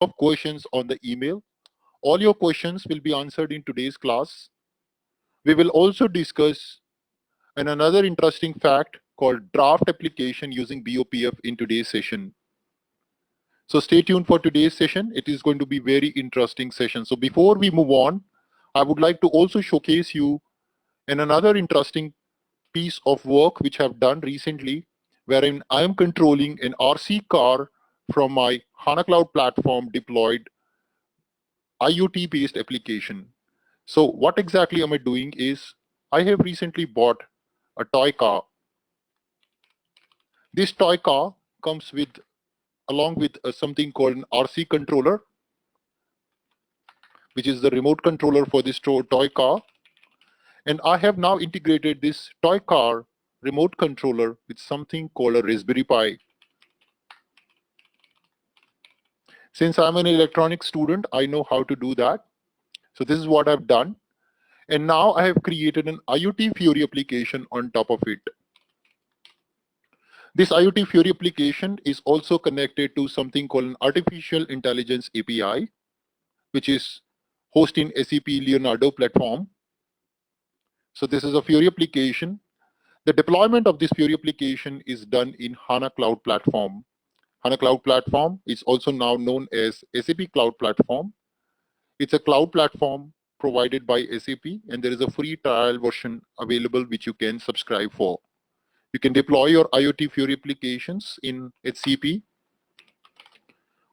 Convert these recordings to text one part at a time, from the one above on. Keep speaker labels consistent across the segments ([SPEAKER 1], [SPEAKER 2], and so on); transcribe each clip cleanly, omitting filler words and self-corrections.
[SPEAKER 1] of questions on the email. All your questions will be answered in today's class. We will also discuss another interesting fact called draft application using BOPF in today's session. So stay tuned for today's session. It is going to be very interesting session. So before we move on, I would like to also showcase you another interesting piece of work which I have done recently, wherein I am controlling an RC car from my HANA Cloud platform deployed IoT-based application. So what exactly am I doing is, I have recently bought a toy car. This toy car comes with, along with something called an RC controller, which is the remote controller for this toy car. And I have now integrated this toy car remote controller with something called a Raspberry Pi. Since I'm an electronics student, I know how to do that. So this is what I've done. And now I have created an IoT Fiori application on top of it. This IoT Fiori application is also connected to something called an artificial intelligence API, which is hosted in SAP Leonardo platform. So this is a Fiori application. The deployment of this Fiori application is done in HANA Cloud Platform. HANA Cloud Platform is also now known as SAP Cloud Platform. It's a cloud platform provided by SAP, and there is a free trial version available which you can subscribe for. You can deploy your IoT Fiori applications in HCP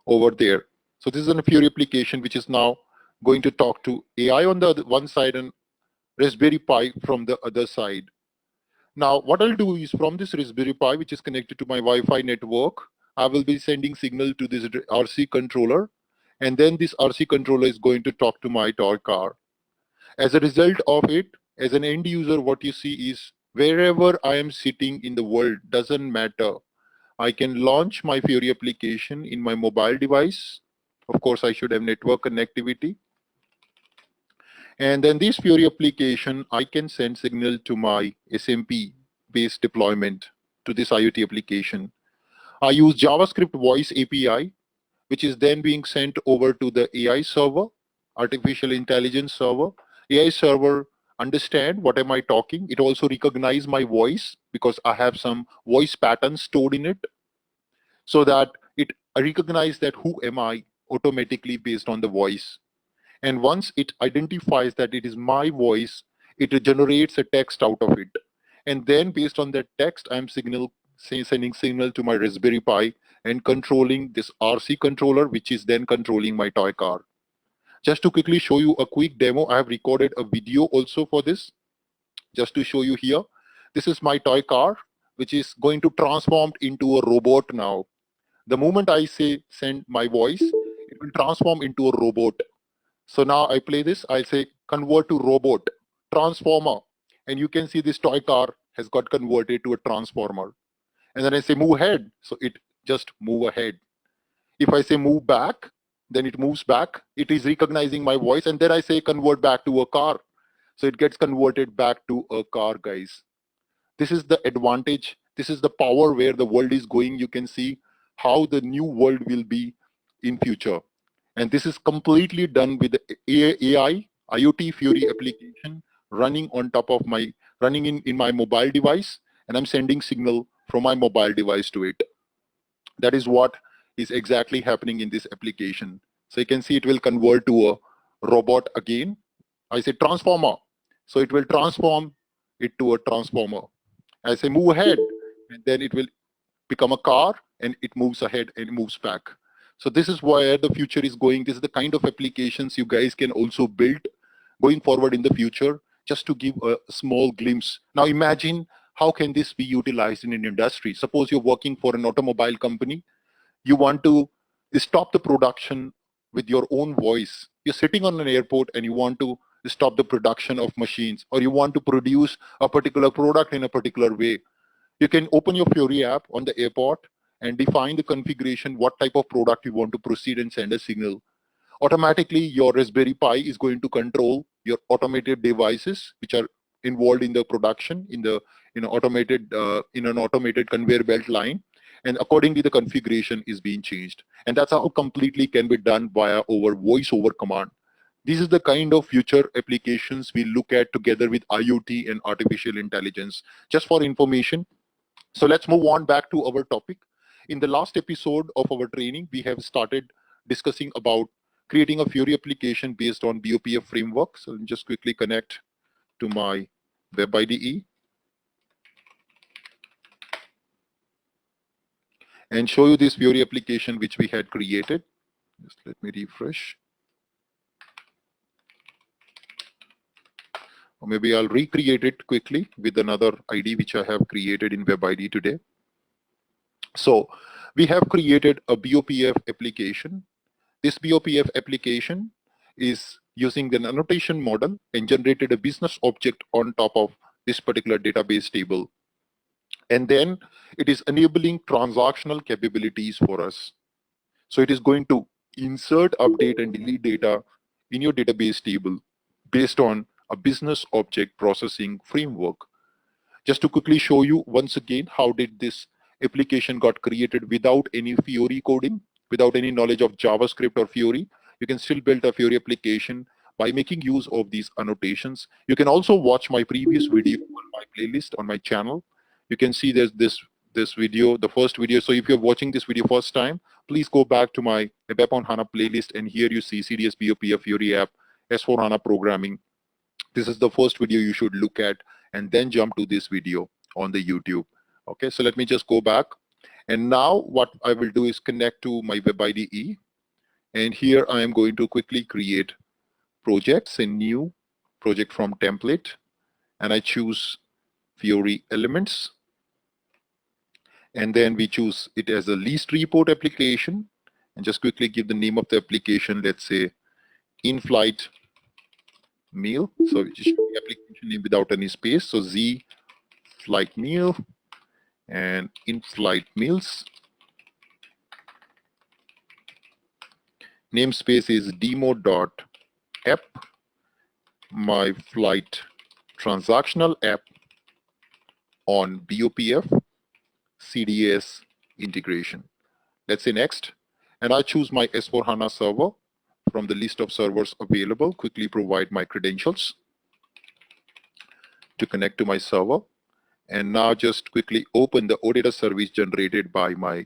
[SPEAKER 1] over there. So this is a Fiori application which is now going to talk to AI on the one side and Raspberry Pi from the other side. Now, what I'll do is, from this Raspberry Pi, which is connected to my Wi-Fi network, I will be sending signal to this RC controller, and then this RC controller is going to talk to my toy car. As a result of it, as an end user, what you see is, wherever I am sitting in the world, doesn't matter. I can launch my Fiori application in my mobile device. Of course, I should have network connectivity. And then this Fiori application, I can send signal to my SMP-based deployment to this IoT application. I use JavaScript voice API, which is then being sent over to the AI server, artificial intelligence server. AI server understand what am I talking. It also recognize my voice because I have some voice patterns stored in it, so that it recognize that who am I automatically based on the voice. And once it identifies that it is my voice, it generates a text out of it. And then based on that text, I'm sending signal to my Raspberry Pi and controlling this RC controller, which is then controlling my toy car. Just to quickly show you a quick demo, I have recorded a video also for this, just to show you here. This is my toy car, which is going to transform into a robot now. The moment I say send my voice, it will transform into a robot. So now I play this, I say convert to robot, transformer, and you can see this toy car has got converted to a transformer. And then I say move ahead, so it just move ahead. If I say move back, then it moves back. It is recognizing my voice, and then I say convert back to a car. So it gets converted back to a car, guys. This is the advantage. This is the power where the world is going. You can see how the new world will be in future. And this is completely done with the AI IoT Fiori application running on top of my, running in my mobile device, and I'm sending signal from my mobile device to it. That is what is exactly happening in this application. So you can see it will convert to a robot again. I say transformer, so it will transform it to a transformer. I say move ahead, and then it will become a car, and it moves ahead and moves back. So this is where the future is going. This is the kind of applications you guys can also build going forward in the future, just to give a small glimpse. Now imagine how can this be utilized in an industry. Suppose you're working for an automobile company. You want to stop the production with your own voice. You're sitting on an airport and you want to stop the production of machines, or you want to produce a particular product in a particular way. You can open your Fiori app on the airport and define the configuration, what type of product you want to proceed and send a signal. Automatically, your Raspberry Pi is going to control your automated devices, which are involved in the production in the in an automated conveyor belt line. and accordingly the configuration is being changed. And that's how completely can be done via over voice over command. This is the kind of future applications we look at together with IoT and artificial intelligence. Just for information, so let's move on back to our topic. In the last episode of our training, we have started discussing about creating a Fiori application based on BOPF framework. So let me just quickly connect to my web IDE and show you this Fiori application which we had created. Just let me refresh. Or maybe I'll recreate it quickly with another ID which I have created in web ID today. So we have created a BOPF application. This BOPF application is using the annotation model and generated a business object on top of this particular database table. And then it is enabling transactional capabilities for us. So it is going to insert, update, and delete data in your database table based on a business object processing framework. Just to quickly show you once again, how did this application got created without any Fiori coding, without any knowledge of JavaScript or Fiori. You can still build a Fiori application by making use of these annotations. You can also watch my previous video on my playlist on my channel. You can see there's this video, the first video. So if you're watching this video first time, please go back to my ABAP on HANA playlist, and here you see CDS BOPF Fiori app, S4 HANA programming. This is the first video you should look at, and then jump to this video on the YouTube. Okay, so let me just go back. And now what I will do is connect to my web IDE. And here I am going to quickly create projects, a new project from template. And I choose Fiori elements. And then we choose it as a least report application. And just quickly give the name of the application, let's say in-flight meal. So it should be application name without any space. So Z flight meal and in-flight meals. Namespace is demo.app, my flight transactional app on BOPF CDS integration. Let's say next. And I choose my S4 HANA server from the list of servers available. Quickly provide my credentials to connect to my server. And now just quickly open the OData service generated by my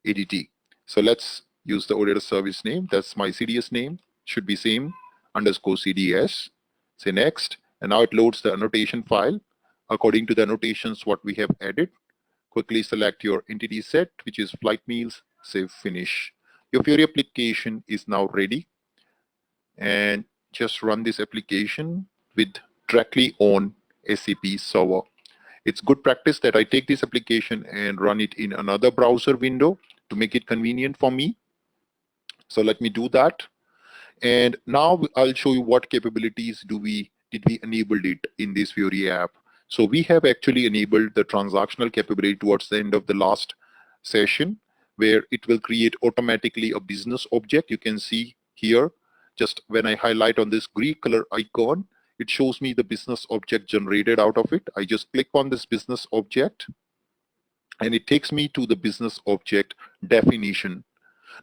[SPEAKER 1] ADT. So let's use the OData service name. That's my CDS name. Should be same underscore CDS. Say next. And now it loads the annotation file according to the annotations what we have added. Quickly select your entity set, which is flight meals. Say finish. Your Fiori application is now ready. And just run this application with directly on SAP server. It's good practice that I take this application and run it in another browser window to make it convenient for me. So let me do that. And now I'll show you what capabilities did we enable it in this Fiori app. So we have actually enabled the transactional capability towards the end of the last session, where it will create automatically a business object. You can see here, just when I highlight on this green color icon, it shows me the business object generated out of it. I just click on this business object and it takes me to the business object definition.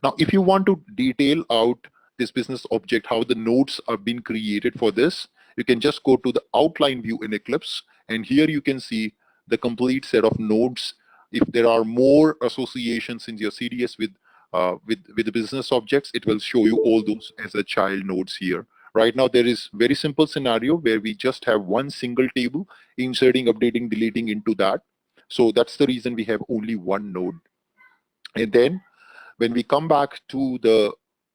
[SPEAKER 1] Now, if you want to detail out this business object, how the nodes are being created for this, you can just go to the outline view in Eclipse, and here you can see the complete set of nodes. If there are more associations in your CDS with the business objects, it will show you all those as a child nodes here. Right now, there is very simple scenario where we just have one single table, inserting, updating, deleting into that. So that's the reason we have only one node. And then when we come back to the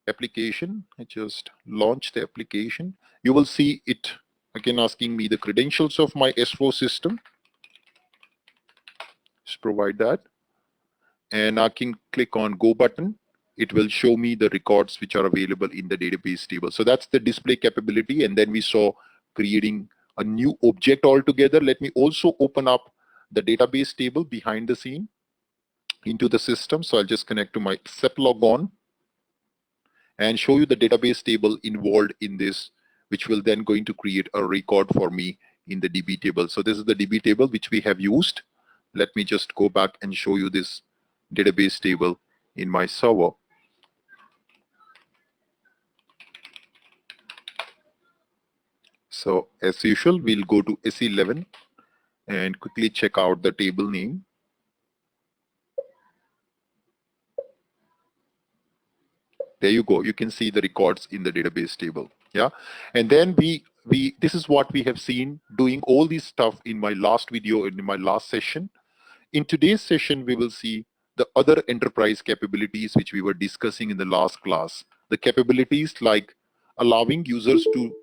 [SPEAKER 1] application, I just launch the application, you will see it again asking me the credentials of my S4 system. Just provide that. And I can click on Go button. It will show me the records which are available in the database table. So that's the display capability. And then we saw creating a new object altogether. Let me also open up the database table behind the scene into the system. So I'll just connect to my SAP logon and show you the database table involved in this, which will then going to create a record for me in the DB table. So this is the DB table which we have used. Let me just go back and show you this database table in my server. So as usual, we'll go to S11 and quickly check out the table name. There you go. You can see the records in the database table. Yeah. And then this is what we have seen doing all this stuff in my last video and in my last session. In today's session, we will see the other enterprise capabilities which we were discussing in the last class. The capabilities like allowing users to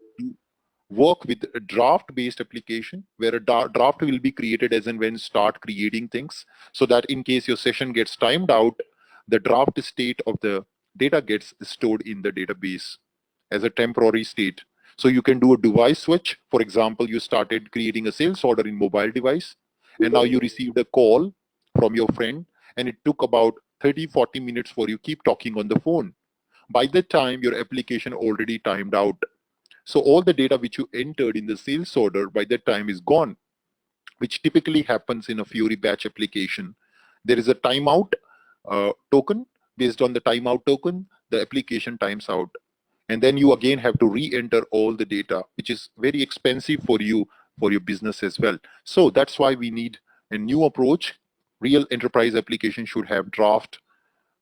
[SPEAKER 1] work with a draft-based application where a draft will be created as and when start creating things, so that in case your session gets timed out, the draft state of the data gets stored in the database as a temporary state. So you can do a device switch. For example, you started creating a sales order in mobile device, and now you received a call from your friend, and it took about 30-40 minutes for you keep talking on the phone. By the time your application already timed out, so all the data which you entered in the sales order by that time is gone, which typically happens in a Fiori batch application. There is a timeout token. Based on the timeout token, the application times out. And then you again have to re-enter all the data, which is very expensive for you, for your business as well. So that's why we need a new approach. Real enterprise application should have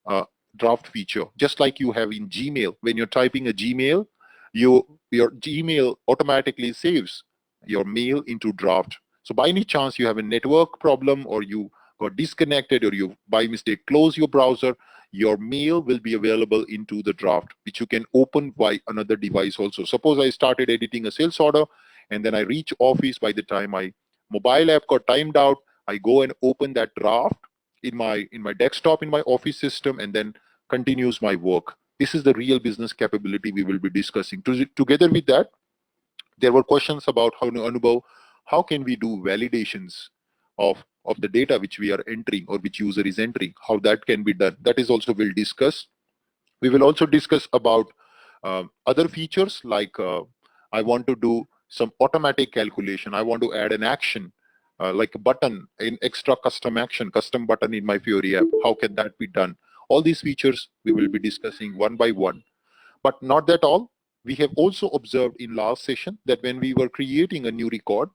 [SPEAKER 1] uh, draft feature, just like you have in Gmail. When you're typing a Gmail, your Gmail automatically saves your mail into draft. So by any chance you have a network problem, or you got disconnected, or you by mistake close your browser, your mail will be available into the draft, which you can open by another device also. Suppose I started editing a sales order, and then I reach office. By the time my mobile app got timed out, I go and open that draft in my desktop in my office system, and then continues my work. This is the real business capability we will be discussing. Together with that, there were questions about Anubhav, how can we do validations of the data which we are entering or which user is entering, how that can be done. That is also we'll discuss. We will also discuss about other features like I want to do some automatic calculation. I want to add an action like a button, an extra custom action, custom button in my Fiori app. How can that be done? All these features we will be discussing one by one. But not that all. We have also observed in last session that when we were creating a new record,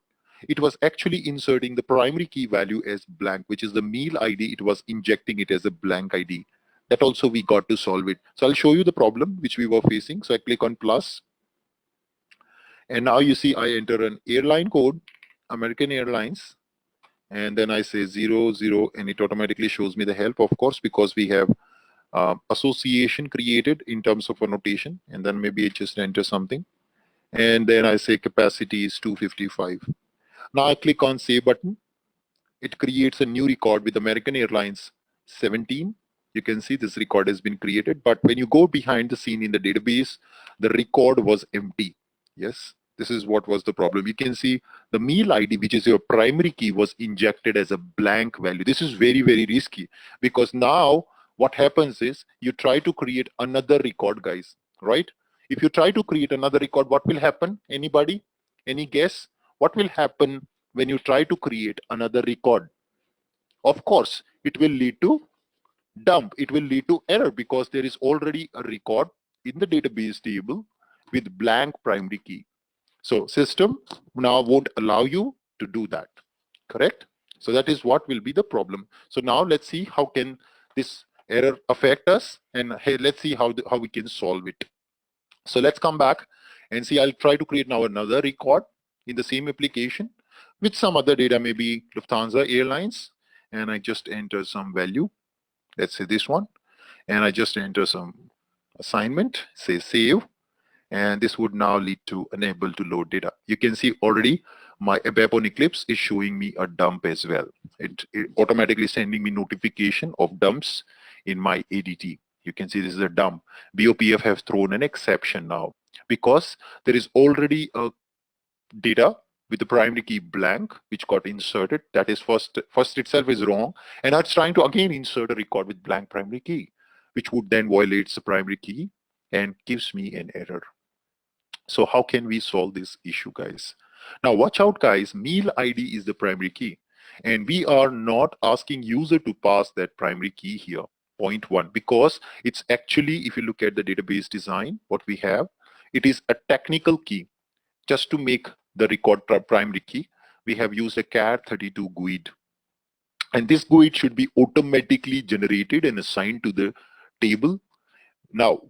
[SPEAKER 1] it was actually inserting the primary key value as blank, which is the meal ID. It was injecting it as a blank ID. That also we got to solve it. So I'll show you the problem which we were facing. So I click on plus. And now you see I enter an airline code, American Airlines. And then I say 00, and it automatically shows me the help, of course, because we have association created in terms of a notation. And then maybe I just enter something. And then I say capacity is 255. Now I click on save button. It creates a new record with American Airlines 17. You can see this record has been created, but when you go behind the scene in the database, the record was empty. Yes, this is what was the problem. You can see the meal ID, which is your primary key, was injected as a blank value. This is very, very risky, because now what happens is you try to create another record, guys, right? If you try to create another record, what will happen? Anybody? Any guess? What will happen when you try to create another record? Of course, it will lead to dump. It will lead to error because there is already a record in the database table with blank primary key. So system now won't allow you to do that, correct? So that is what will be the problem. So now let's see how can this error affect us, and hey, let's see how we can solve it. So let's come back and see. I'll try to create now another record in the same application with some other data, maybe Lufthansa Airlines, and I just enter some value. Let's say this one, and I just enter some assignment, say save, and this would now lead to enable to load data. You can see already my ABAP on Eclipse is showing me a dump as well. It automatically sending me notification of dumps in my ADT. You can see this is a dump. BOPF has thrown an exception now because there is already a data with the primary key blank which got inserted. That is first itself is wrong, and now it's trying to again insert a record with blank primary key, which would then violates the primary key and gives me an error. So how can we solve this issue, guys? Now watch out, guys. Meal ID is the primary key. And we are not asking user to pass that primary key here, point one, because it's actually, if you look at the database design, what we have, it is a technical key. Just to make the record primary key, we have used a CAR32 GUID. And this GUID should be automatically generated and assigned to the table. Now,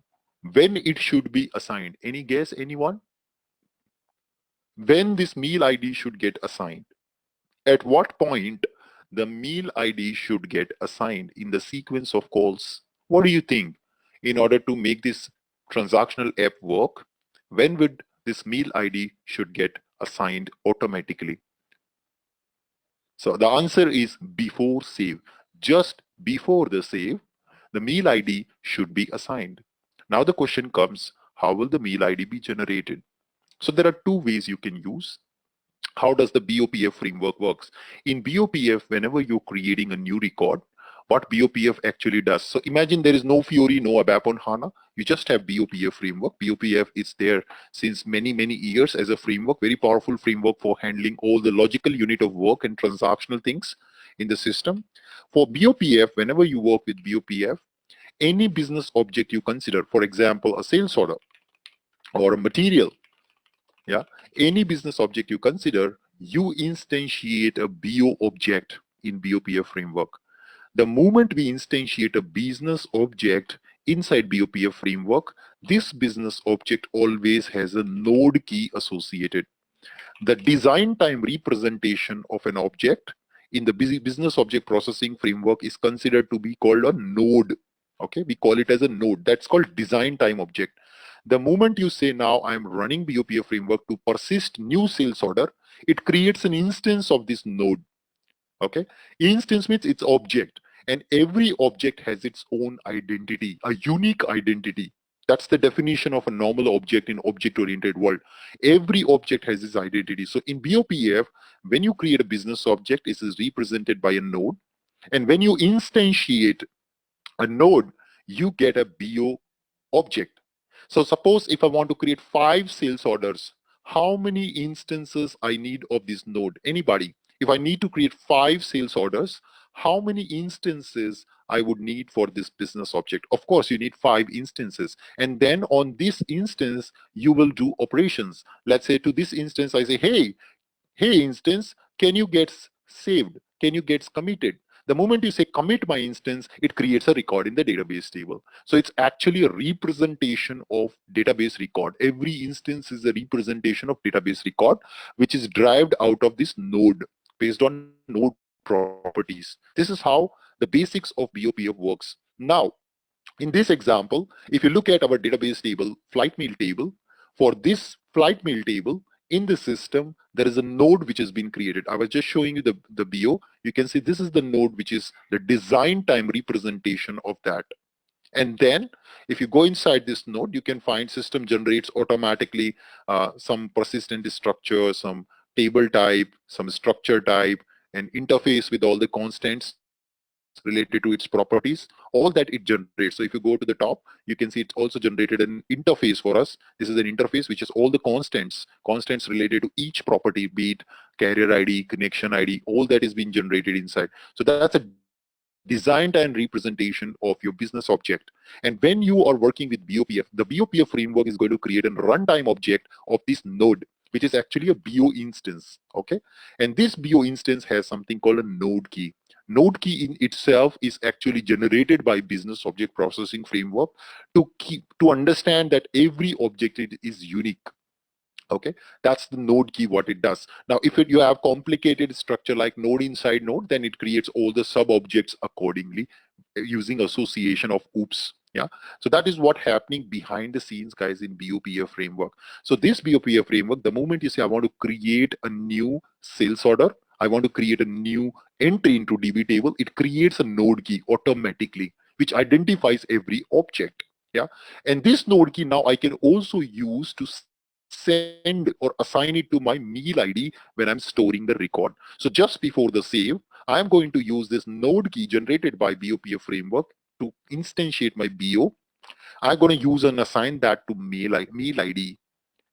[SPEAKER 1] when it should be assigned? Any guess, anyone? When this meal ID should get assigned? At what point the meal ID should get assigned in the sequence of calls? What do you think? In order to make this transactional app work, when would this meal ID should get assigned automatically? So the answer is before save. Just before the save, the meal ID should be assigned. Now the question comes, how will the meal ID be generated? So there are two ways you can use. How does the BOPF framework works? In BOPF, whenever you're creating a new record, what BOPF actually does. So imagine there is no Fiori, no ABAP on HANA. You just have BOPF framework. BOPF is there since many, many years as a framework, very powerful framework for handling all the logical unit of work and transactional things in the system. For BOPF, whenever you work with BOPF, any business object you consider, for example, a sales order or a material, yeah, any business object you consider, you instantiate a BO object in BOPF framework. The moment we instantiate a business object inside BOPF framework, this business object always has a node key associated. The design time representation of an object in the business object processing framework is considered to be called a node. Okay, we call it as a node. That's called design time object. The moment you say now I'm running BOPF framework to persist new sales order, it creates an instance of this node. Okay, instance means it's object, and every object has its own identity, a unique identity. That's the definition of a normal object in object-oriented world. Every object has its identity. So in BOPF, when you create a business object, it is represented by a node, and when you instantiate a node, you get a BO object. So suppose if I want to create 5 sales orders, how many instances I need of this node? Anybody? If I need to create 5 sales orders, how many instances I would need for this business object? Of course, you need 5 instances. And then on this instance, you will do operations. Let's say to this instance, I say, hey instance, can you get saved? Can you get committed? The moment you say commit my instance, it creates a record in the database table. So it's actually a representation of database record. Every instance is a representation of database record, which is derived out of this node based on node properties. This is how the basics of BOPF works. Now, in this example, if you look at our database table, flight meal table, for this flight meal table, in the system, there is a node which has been created. I was just showing you the BO. You can see this is the node which is the design time representation of that. And then if you go inside this node, you can find system generates automatically some persistent structure, some table type, some structure type, and interface with all the constants related to its properties, all that it generates. So if you go to the top, you can see it's also generated an interface for us. This is an interface which is all the constants related to each property, be it carrier ID, connection ID, all that is being generated inside. So that's a design and representation of your business object. And when you are working with BOPF, the BOPF framework is going to create a runtime object of this node, which is actually a BO instance. Okay, and this BO instance has something called a node key. Node key in itself is actually generated by business object processing framework to understand that every object is unique. Okay, that's the node key, what it does. Now if you have complicated structure like node inside node, then it creates all the sub objects accordingly using association of oops. Yeah, so that is what happening behind the scenes, guys, in BOPF framework. So this BOPF framework, the moment you say I want to create a new sales order, I want to create a new entry into DB table, it creates a node key automatically which identifies every object. Yeah, and this node key now I can also use to send or assign it to my meal ID when I'm storing the record. So just before the save, I'm going to use this node key generated by BOPF framework to instantiate my BO. I'm going to use and assign that to meal ID.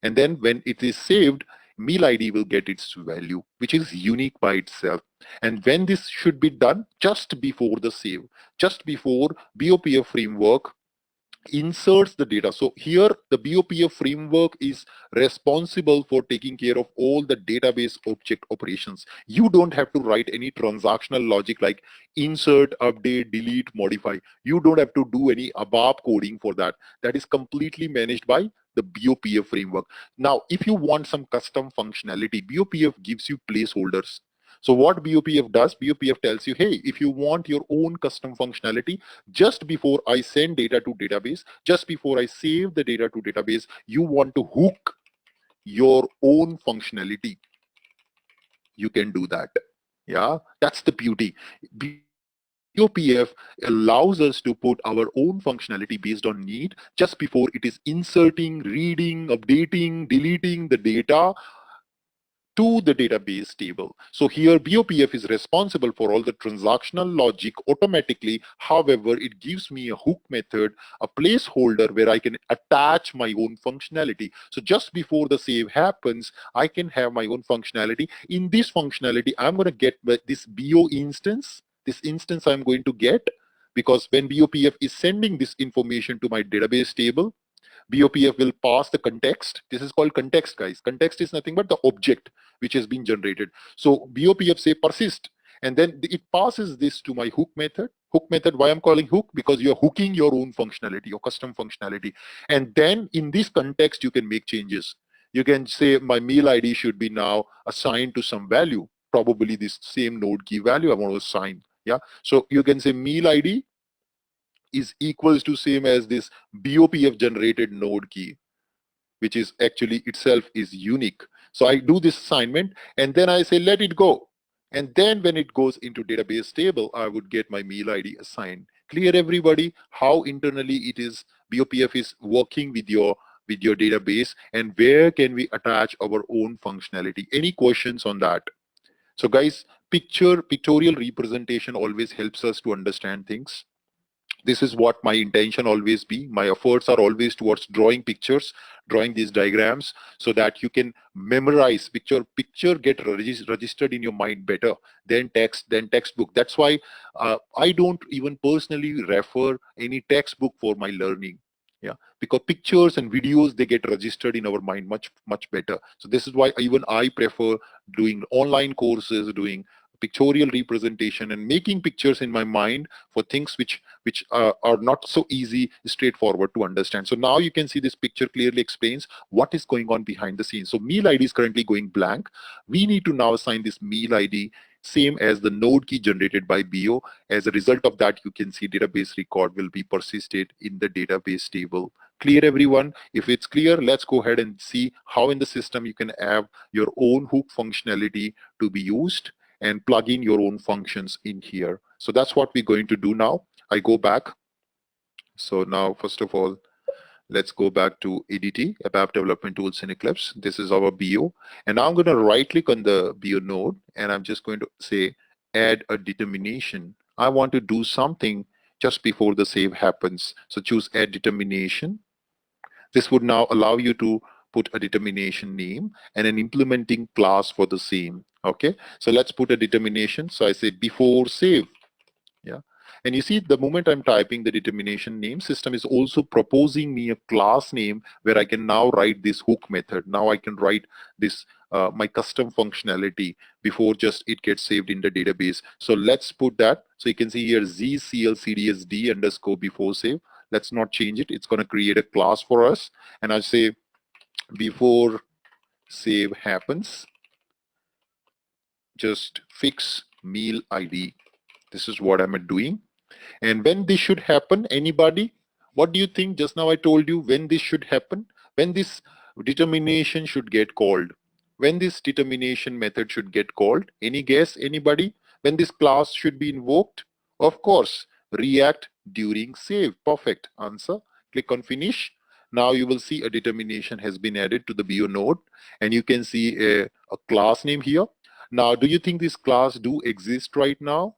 [SPEAKER 1] And then when it is saved, meal ID will get its value, which is unique by itself. And when this should be done? Just before the save, just before BOPF framework inserts the data. So here the BOPF framework is responsible for taking care of all the database object operations. You don't have to write any transactional logic like insert, update, delete, modify. You don't have to do any ABAP coding for that. That is completely managed by the BOPF framework. Now, if you want some custom functionality, BOPF gives you placeholders. So what BOPF does, BOPF tells you, hey, if you want your own custom functionality, just before I send data to database, just before I save the data to database, you want to hook your own functionality, you can do that. Yeah, that's the beauty. BOPF allows us to put our own functionality based on need just before it is inserting, reading, updating, deleting the data to the database table. So here BOPF is responsible for all the transactional logic automatically. However, it gives me a hook method, a placeholder where I can attach my own functionality. So just before the save happens, I can have my own functionality. In this functionality, I'm going to get this BO instance. This instance I'm going to get because when BOPF is sending this information to my database table, BOPF will pass the context. This is called context, guys. Context is nothing but the object which has been generated. So BOPF say persist, and then it passes this to my hook method. Hook method, why I'm calling hook? Because you're hooking your own functionality, your custom functionality. And then in this context, you can make changes. You can say my mail ID should be now assigned to some value, probably this same node key value I want to assign. Yeah. So you can say mail ID is equals to same as this BOPF generated node key, which is actually itself is unique. So I do this assignment and then I say, let it go. And then when it goes into database table, I would get my mail ID assigned. Clear everybody how internally it is BOPF is working with your database and where can we attach our own functionality. Any questions on that? So guys, pictorial representation always helps us to understand things. This is what my intention always be. My efforts are always towards drawing pictures, drawing these diagrams so that you can memorize picture get registered in your mind better than textbook. That's why I don't even personally refer any textbook for my learning. Yeah, because pictures and videos, they get registered in our mind much better. So this is why even I prefer doing online courses, doing pictorial representation and making pictures in my mind for things which are not so easy, straightforward to understand. So now you can see this picture clearly explains what is going on behind the scenes. So meal ID is currently going blank. We need to now assign this meal ID same as the node key generated by BO. As a result of that, you can see database record will be persisted in the database table. Clear everyone? If it's clear, let's go ahead and see how in the system you can have your own hook functionality to be used and plug in your own functions in here. So that's what we're going to do now. I go back. So now, first of all, let's go back to ADT, ABAP Development Tools in Eclipse. This is our BO. And now I'm going to right click on the BO node and I'm just going to say, add a determination. I want to do something just before the save happens. So choose add determination. This would now allow you to put a determination name and an implementing class for the same. Okay, so let's put a determination. So I say before save. Yeah. And you see, the moment I'm typing the determination name, system is also proposing me a class name where I can now write this hook method. Now I can write this my custom functionality before just it gets saved in the database. So let's put that. So you can see here ZCLCDSD underscore before save. Let's not change it. It's going to create a class for us. And I say before save happens, just fix meal ID. This is what I'm doing. And when this should happen, anybody, what do you think? Just now I told you when this should happen, when this determination should get called, when this determination method should get called. Any guess, anybody? When this class should be invoked? Of course, react during save. Perfect answer. Click on finish. Now you will see a determination has been added to the BO node and you can see a class name here. Now, do you think this class do exist right now?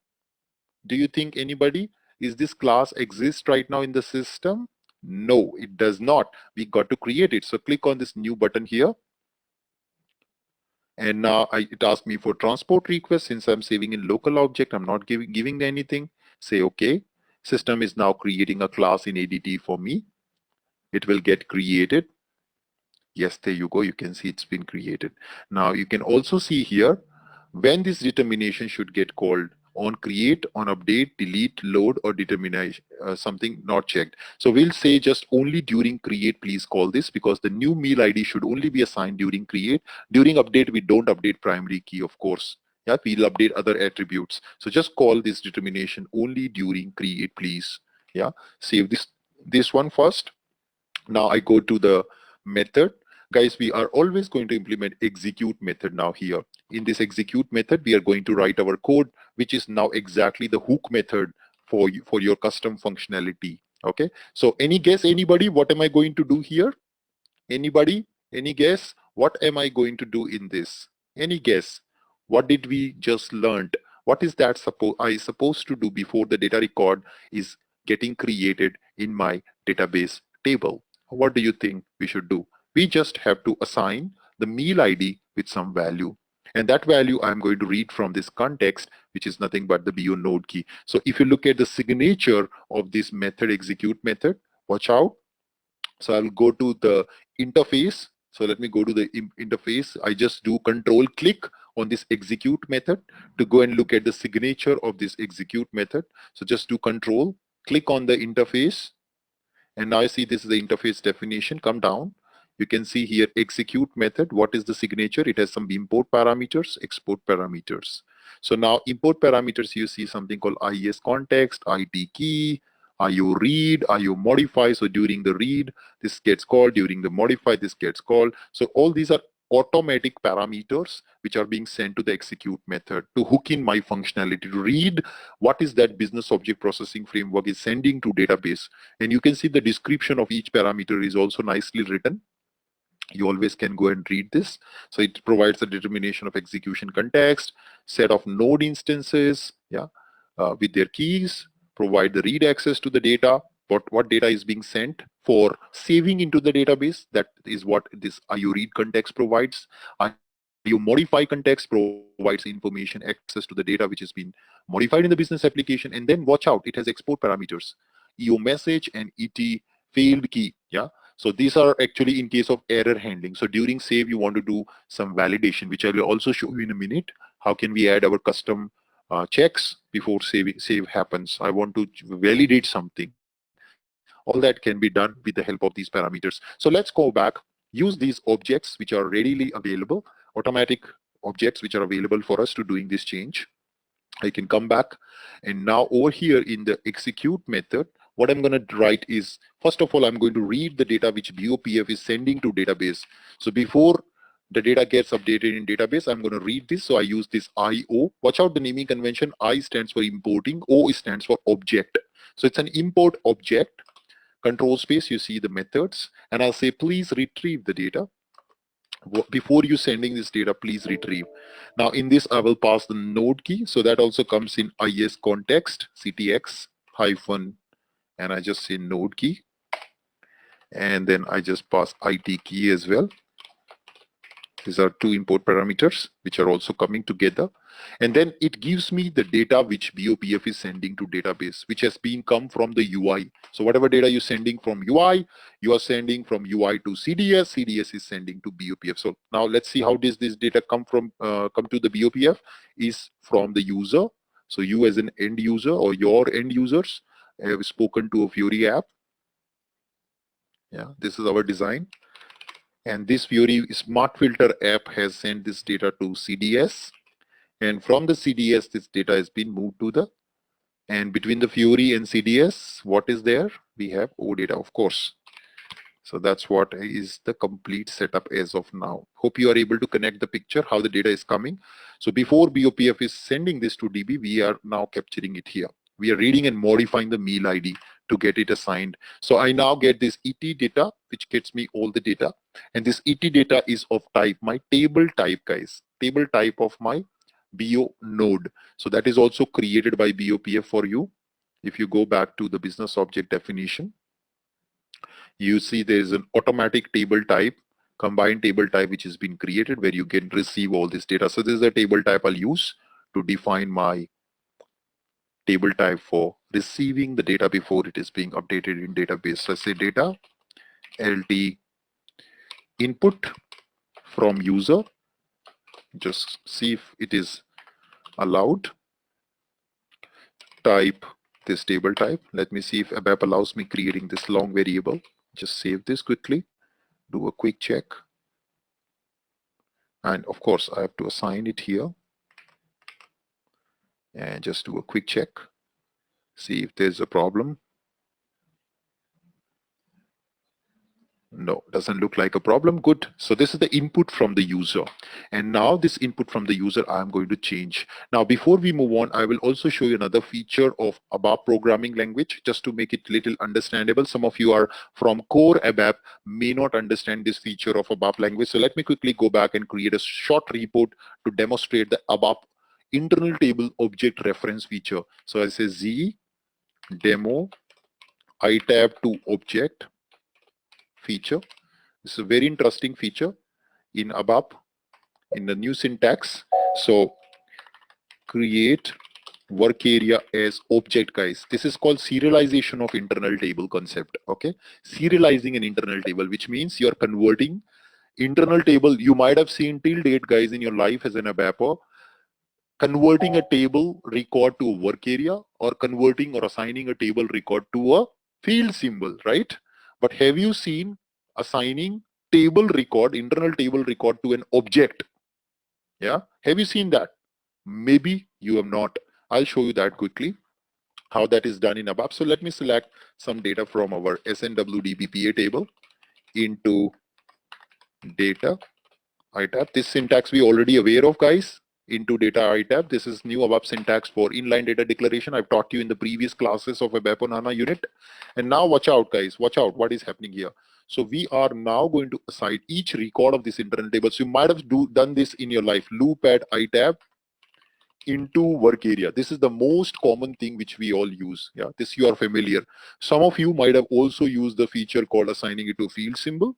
[SPEAKER 1] Do you think anybody? Is this class exist right now in the system? No, it does not. We got to create it. So click on this new button here. And now it asks me for transport request. Since I'm saving in local object, I'm not giving anything. Say okay. System is now creating a class in ADT for me. It will get created. Yes, there you go. You can see it's been created. Now you can also see here when this determination should get called on create, on update, delete, load, or determination, something not checked. So we'll say just only during create, please call this, because the new meal ID should only be assigned during create. During update, we don't update primary key, of course. Yeah, we'll update other attributes. So just call this determination only during create, please. Yeah, save this one first. Now I go to the method. Guys, we are always going to implement execute method now here. In this execute method, we are going to write our code, which is now exactly the hook method for you, for your custom functionality. Okay. So any guess, anybody, what am I going to do here? Anybody? Any guess? What am I going to do in this? Any guess? What did we just learned? What is that I supposed to do before the data record is getting created in my database table? What do you think we should do? We just have to assign the meal ID with some value. And that value I'm going to read from this context, which is nothing but the BO node key. So if you look at the signature of this method execute method, watch out. So I'll go to the interface. So let me go to the interface. I just do control click on this execute method to go and look at the signature of this execute method. So just do control, click on the interface. And now I see this is the interface definition. Come down. You can see here execute method. What is the signature? It has some import parameters, export parameters. So now import parameters, you see something called IES context, IT key, IO read, IO modify. So during the read, this gets called. During the modify, this gets called. So all these are automatic parameters which are being sent to the execute method to hook in my functionality to read what is that business object processing framework is sending to database. And you can see the description of each parameter is also nicely written. You always can go and read this. So it provides a determination of execution context, set of node instances, yeah, with their keys, provide the read access to the data, what data is being sent for saving into the database. That is what this IO read context provides. IO modify context provides information access to the data which has been modified in the business application. And then watch out, it has export parameters, EO message and ET failed key. Yeah. So these are actually in case of error handling. So during save, you want to do some validation, which I will also show you in a minute. How can we add our custom checks before save happens? I want to validate something. All that can be done with the help of these parameters. So let's go back, use these objects which are readily available, automatic objects which are available for us to doing this change. I can come back, and now over here in the execute method, what I'm going to write is, first of all, I'm going to read the data which BOPF is sending to database. So before the data gets updated in database, I'm going to read this. So I use this IO. Watch out the naming convention. I stands for importing, O stands for object. So it's an import object. Control space, you see the methods, and I'll say please retrieve the data. Before you sending this data, please retrieve. Now in this, I will pass the node key. So that also comes in IS context, CTX hyphen, and I just say node key. And then I just pass IT key as well. These are two import parameters which are also coming together. And then it gives me the data which BOPF is sending to database, which has been come from the UI. So whatever data you're sending from UI, you are sending from UI to CDS, CDS is sending to BOPF. So now let's see how does this data come to the BOPF is from the user. So you as an end user or your end users have spoken to a Fiori app. Yeah, this is our design. And this Fiori Smart Filter app has sent this data to CDS. And from the CDS, this data has been moved to the, and between the Fiori and CDS, what is there? We have O data, of course. So that's what is the complete setup as of now. Hope you are able to connect the picture, how the data is coming. So before BOPF is sending this to DB, we are now capturing it here. We are reading and modifying the meal ID to get it assigned. So I now get this ET data, which gets me all the data. And this ET data is of type, my table type, guys. Table type of my BO node. So that is also created by BOPF for you. If you go back to the business object definition, you see there is an automatic table type combined table type which has been created where you can receive all this data. So this is the table type I'll use to define my table type for receiving the data before it is being updated in database. So I say data LT input from user, just see if it is allowed. Type this table type. Let me see if ABAP allows me creating this long variable. Just save this quickly, do a quick check. And of course, I have to assign it here and just do a quick check. See if there's a problem. No, doesn't look like a problem. Good. So this is the input from the user. And now this input from the user, I'm going to change. Now, before we move on, I will also show you another feature of ABAP programming language, just to make it little understandable. Some of you are from core ABAP, may not understand this feature of ABAP language. So let me quickly go back and create a short report to demonstrate the ABAP internal table object reference feature. So I say Z demo itab to object feature. This is a very interesting feature in ABAP in the new syntax. So create work area as object, guys. This is called serialization of internal table concept. Okay, serializing an internal table, which means you're converting internal table. You might have seen till date, guys, in your life as an ABAPer, converting a table record to a work area or converting or assigning a table record to a field symbol, right? But have you seen assigning table record, internal table record to an object? Yeah, have you seen that? Maybe you have not. I'll show you that quickly, how that is done in ABAP. So let me select some data from our SNWD table into data itab. This syntax we already aware of, guys. Into data itab. This is new ABAP syntax for inline data declaration. I've taught you in the previous classes of ABAP on HANA unit. And now watch out, guys. Watch out what is happening here. So we are now going to assign each record of this internal table. So you might have done this in your life. Loop at itab into work area. This is the most common thing which we all use. Yeah, this you are familiar. Some of you might have also used the feature called assigning it to a field symbol.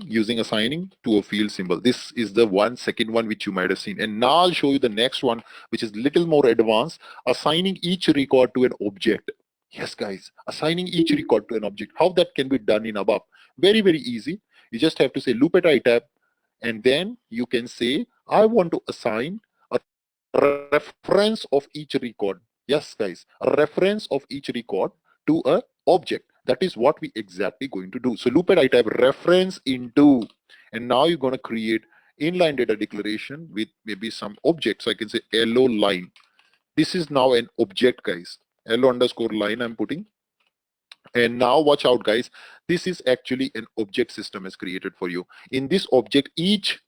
[SPEAKER 1] Using assigning to a field symbol. This is the second one which you might have seen. And now I'll show you the next one, which is little more advanced, assigning each record to an object. Yes, guys, assigning each record to an object. How that can be done in ABAP? Very, very easy. You just have to say loop at itab, and then you can say, I want to assign a reference of each record. Yes, guys, a reference of each record to a object. That is what we exactly going to do. So loop at itab reference into, and now you're going to create inline data declaration with maybe some object. So I can say LO line. This is now an object, guys. LO underscore line I'm putting. And now watch out, guys. This is actually an object system is created for you. In this object, each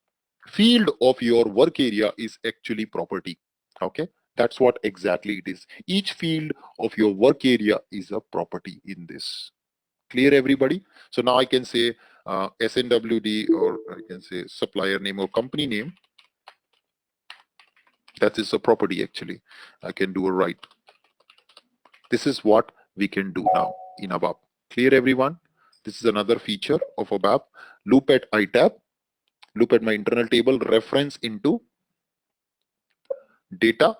[SPEAKER 1] field of your work area is actually property. Okay, that's what exactly it is. Each field of your work area is a property in this. Clear, everybody? So now I can say SNWD, or I can say supplier name or company name. That is a property actually. I can do a write. This is what we can do now in ABAP. Clear, everyone? This is another feature of ABAP. Loop at itab. Loop at my internal table, reference into data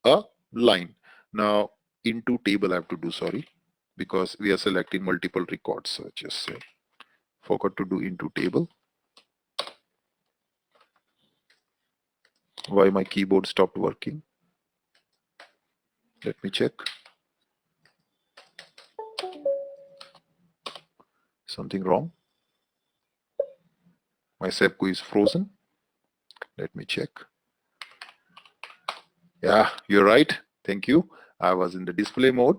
[SPEAKER 1] a line. Now into table I have to do, sorry, because we are selecting multiple records. So just say forgot to do into table. Why my keyboard stopped working? Let me check. Something wrong? My SAPCO is frozen. Let me check. Yeah, you're right. Thank you. I was in the display mode.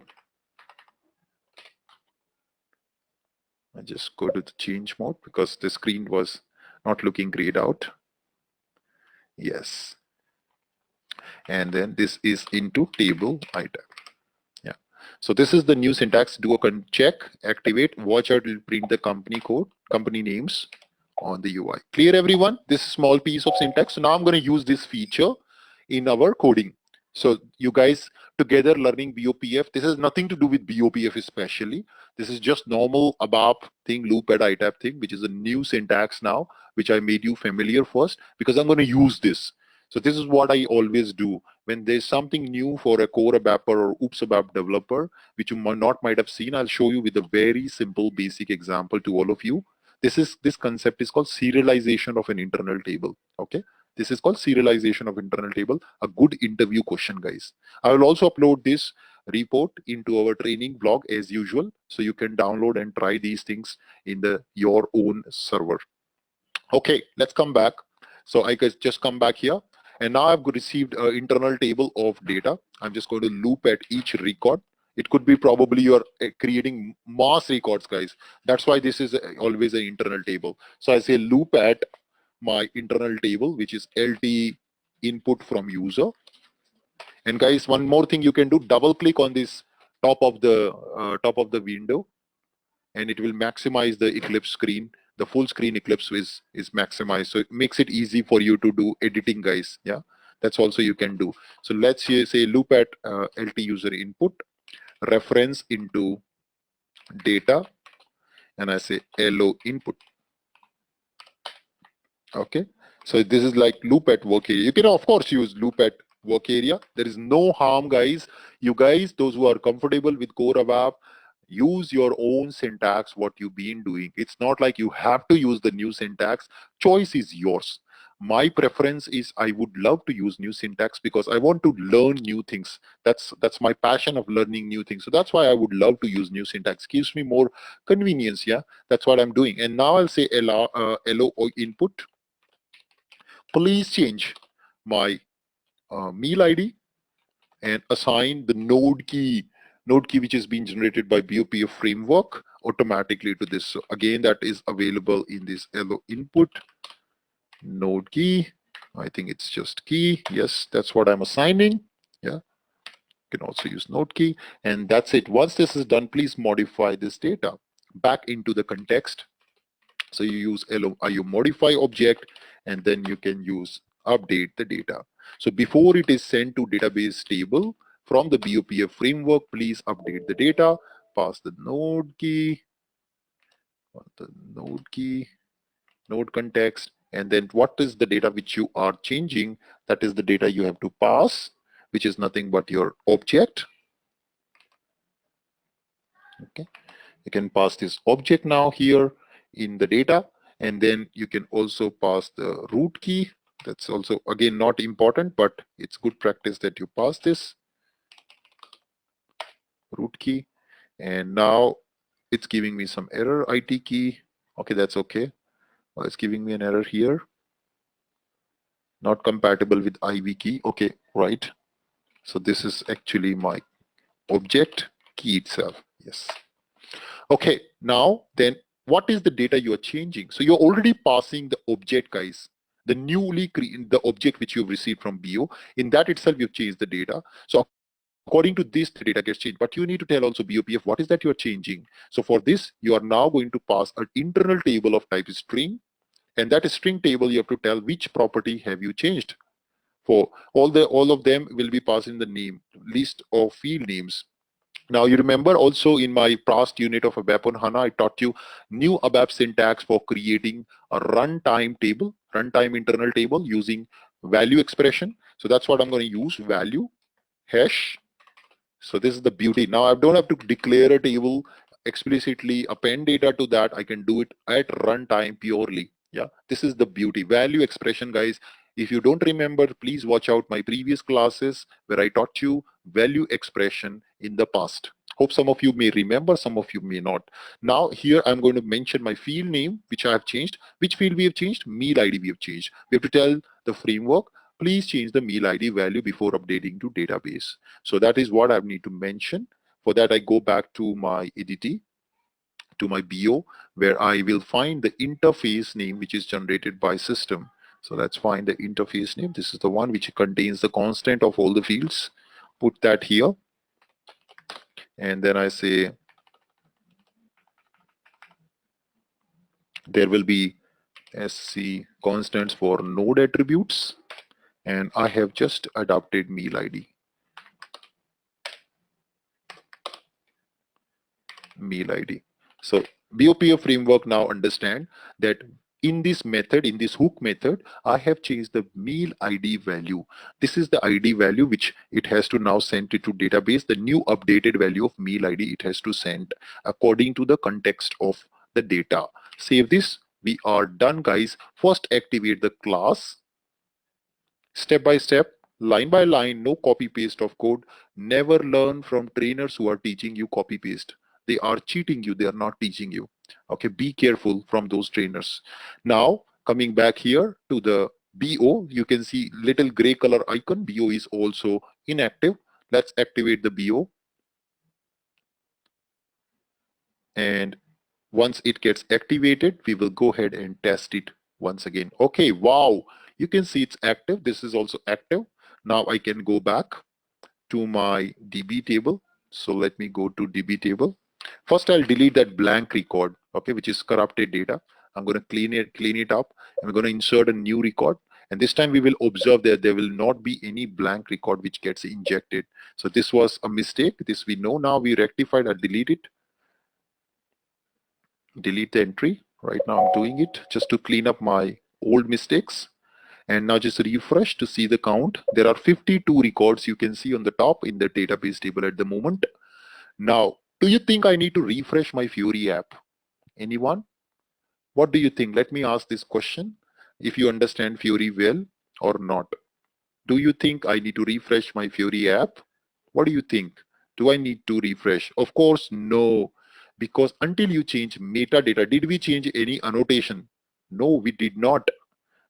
[SPEAKER 1] I just go to the change mode because the screen was not looking great out. Yes. And then this is into table item. Yeah. So this is the new syntax. Do a check, activate, watch out, it will print the company code, company names on the UI. Clear, everyone? This small piece of syntax. So now I'm going to use this feature in our coding. So you guys together learning BOPF. This has nothing to do with BOPF especially. This is just normal ABAP thing, loop at ITAP thing, which is a new syntax now, which I made you familiar first because I'm going to use this. So this is what I always do when there's something new for a core ABAP or OOPS ABAP developer, which you might have seen. I'll show you with a very simple basic example to all of you. This concept is called serialization of an internal table. Okay. This is called serialization of internal table, a good interview question, guys. I will also upload this report into our training blog as usual, so you can download and try these things in your own server. Okay, let's come back. So I guess just come back here. And now I've received an internal table of data. I'm just going to loop at each record. It could be probably you're creating mass records, guys. That's why this is always an internal table. So I say loop at my internal table, which is LT input from user. And guys, one more thing you can do, double click on this top of the window, and it will maximize the Eclipse screen. The full screen Eclipse is maximized, so it makes it easy for you to do editing, guys. Yeah, that's also you can do. So let's say loop at LT user input, reference into data, and I say LO input. Okay, so this is like loop at work area. You can of course use loop at work area. There is no harm, guys. You guys, those who are comfortable with core ABAP, use your own syntax, what you've been doing. It's not like you have to use the new syntax. Choice is yours. My preference is I would love to use new syntax because I want to learn new things. That's my passion of learning new things. So that's why I would love to use new syntax. Gives me more convenience. Yeah, that's what I'm doing. And now I'll say LO input. Please change my meal ID and assign the node key which is being generated by BOPF framework automatically to this. So again, that is available in this LO input node key. I think it's just key. Yes, that's what I'm assigning. Yeah, you can also use node key, and that's it. Once this is done, please modify this data back into the context. So you use IO modify object, and then you can use update the data. So before it is sent to database table from the BOPF framework, please update the data, pass the node key, node context, and then what is the data which you are changing? That is the data you have to pass, which is nothing but your object. Okay, you can pass this object now here in the data, and then you can also pass the root key. That's also again not important, but it's good practice that you pass this root key. And now it's giving me some error, IT key. Okay, that's okay. Well, it's giving me an error here, not compatible with IV key. Okay, right. So this is actually my object key itself. Yes. Okay, now then what is the data you are changing? So you're already passing the object, guys. The the object which you've received from BO. In that itself, you've changed the data. So according to this, the data gets changed. But you need to tell also BOPF what is that you're changing. So for this, you are now going to pass an internal table of type string. And that string table, you have to tell which property have you changed. For all of them will be passing the name, list of field names. Now you remember also in my past unit of ABAP on HANA, I taught you new ABAP syntax for creating a runtime table, runtime internal table using value expression. So that's what I'm going to use, value hash. So this is the beauty. Now I don't have to declare a table explicitly, append data to that. I can do it at runtime purely. Yeah, this is the beauty. Value expression, guys. If you don't remember, please watch out my previous classes where I taught you value expression in the past. Hope some of you may remember, some of you may not. Now here I'm going to mention my field name, which I have changed. Which field we have changed? Meal ID we have changed. We have to tell the framework, please change the meal ID value before updating to database. So that is what I need to mention. For that, I go back to my EDT, to my BO, where I will find the interface name which is generated by system. So let's find the interface name. This is the one which contains the constant of all the fields. Put that here. And then I say there will be SC constants for node attributes. And I have just adopted meal ID. meal ID. So BOPF framework now understand that in this method, in this hook method, I have changed the meal ID value. This is the ID value which it has to now send it to database. The new updated value of meal ID it has to send according to the context of the data. Save this. We are done, guys. First, activate the class. Step by step, line by line, no copy paste of code. Never learn from trainers who are teaching you copy paste. They are cheating you, they are not teaching you. Okay, be careful from those trainers. Now, coming back here to the BO, you can see little gray color icon. BO is also inactive. Let's activate the BO. And once it gets activated, we will go ahead and test it once again. Okay, wow, you can see it's active. This is also active. Now I can go back to my DB table. So let me go to DB table. First, I'll delete that blank record, okay, which is corrupted data. I'm going to clean it up. I'm going to insert a new record. And this time we will observe that there will not be any blank record which gets injected. So this was a mistake. This we know now. We rectified. I'll delete it. Delete the entry. Right now I'm doing it just to clean up my old mistakes. And now just refresh to see the count. There are 52 records you can see on the top in the database table at the moment. Now, do you think I need to refresh my Fiori app? Anyone? What do you think? Let me ask this question. If you understand Fiori well or not. Do you think I need to refresh my Fiori app? What do you think? Do I need to refresh? Of course, no. Because until you change metadata, did we change any annotation? No, we did not.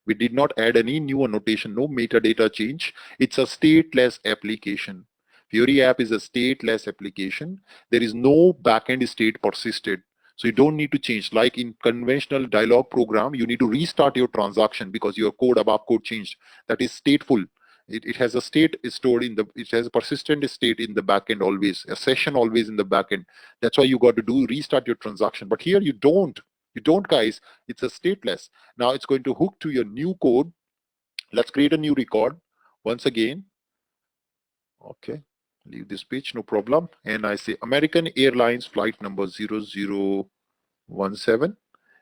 [SPEAKER 1] We did not add any new annotation, no metadata change. It's a stateless application. Fiori app is a stateless application. There is no backend state persisted. So you don't need to change. Like in conventional dialog program, you need to restart your transaction because your code, ABAP code changed. That is stateful. It has a state stored in the, it has a persistent state in the backend always, a session always in the backend. That's why you got to do restart your transaction. But here you don't. You don't, guys. It's a stateless. Now it's going to hook to your new code. Let's create a new record. Once again, okay, leave this page, no problem. And I say American Airlines flight number 0017.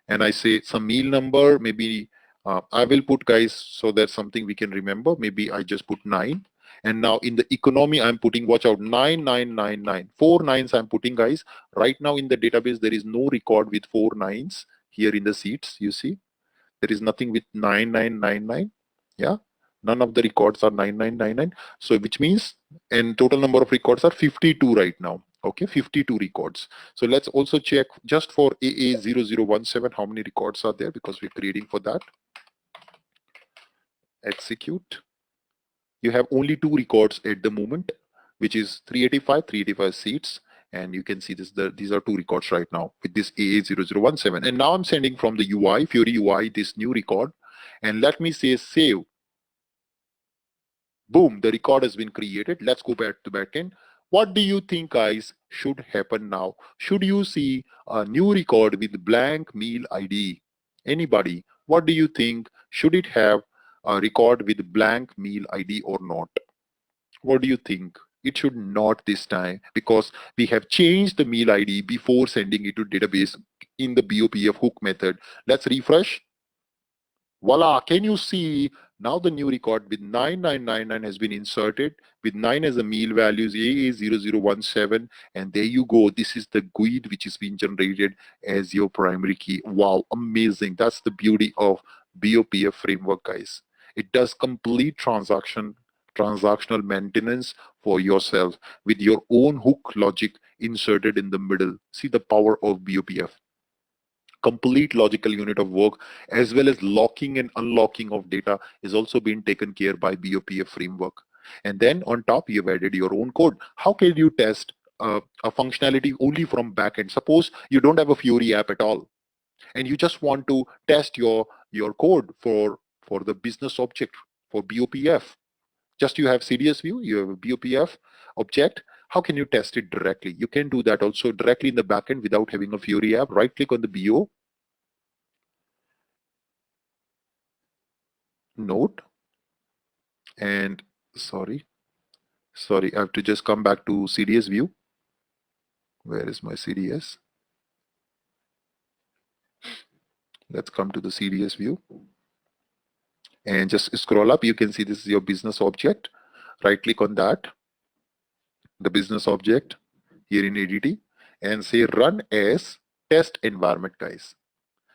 [SPEAKER 1] And I say some meal number, maybe I will put, guys, so that's something we can remember. Maybe I just put 9. And now in the economy, I'm putting, watch out, 9999. 4 nines I'm putting, guys. Right now in the database, there is no record with 4 nines here in the seats, you see. There is nothing with 9999. Yeah, none of the records are 9999. So which means, and total number of records are 52 right now. Okay, 52 records. So let's also check just for AA0017 how many records are there, because we're creating for that. Execute. You have only 2 records at the moment, which is 385 seats. And you can see this, these are 2 records right now with this AA0017. And now I'm sending from the UI, Fiori UI, this new record. And let me say save. Boom, the record has been created. Let's go back to backend. What do you think, guys, should happen now? Should you see a new record with blank meal ID? Anybody? What do you think? Should it have a record with blank meal ID or not? What do you think? It should not this time, because we have changed the meal ID before sending it to database in the BOPF hook method. Let's refresh. Voila, can you see now the new record with 9999 has been inserted with 9 as a meal values, AA0017, and there you go. This is the GUID which is being generated as your primary key. Wow, amazing. That's the beauty of BOPF framework, guys. It does complete transactional maintenance for yourself with your own hook logic inserted in the middle. See the power of BOPF. Complete logical unit of work, as well as locking and unlocking of data, is also being taken care by BOPF framework. And then on top, you've added your own code. How can you test a functionality only from backend? Suppose you don't have a Fiori app at all, and you just want to test your code for the business object for BOPF. Just you have CDS view, you have a BOPF object. How can you test it directly? You can do that also directly in the backend without having a Fiori app. Right click on the BO node, and sorry, I have to just come back to CDS view. Where is my CDS? Let's come to the CDS view and just scroll up. You can see this is your business object. Right click on that, the business object here in ADT, and say run as test environment, guys.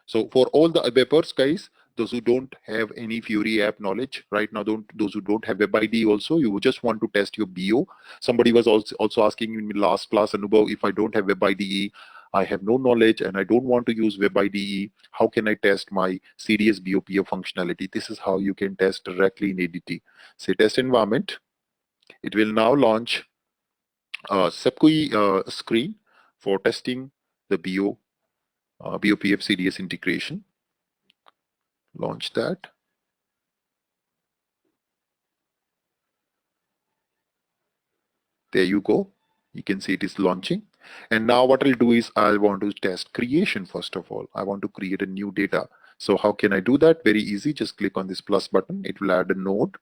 [SPEAKER 1] So for all the ABAPers, guys, those who don't have any Fiori app knowledge right now, those who don't have Web ID also, you just want to test your BO. Somebody was also asking in the last class, Anubhav, if I don't have Web IDE, I have no knowledge and I don't want to use Web IDE, how can I test my CDS BOPF functionality? This is how you can test directly in ADT. Say test environment. It will now launch a SAP screen for testing the BOPF CDS integration. Launch that. There you go. You can see it is launching. And now what I'll do is I want to test creation first of all. I want to create a new data. So how can I do that? Very easy. Just click on this plus button. It will add a node.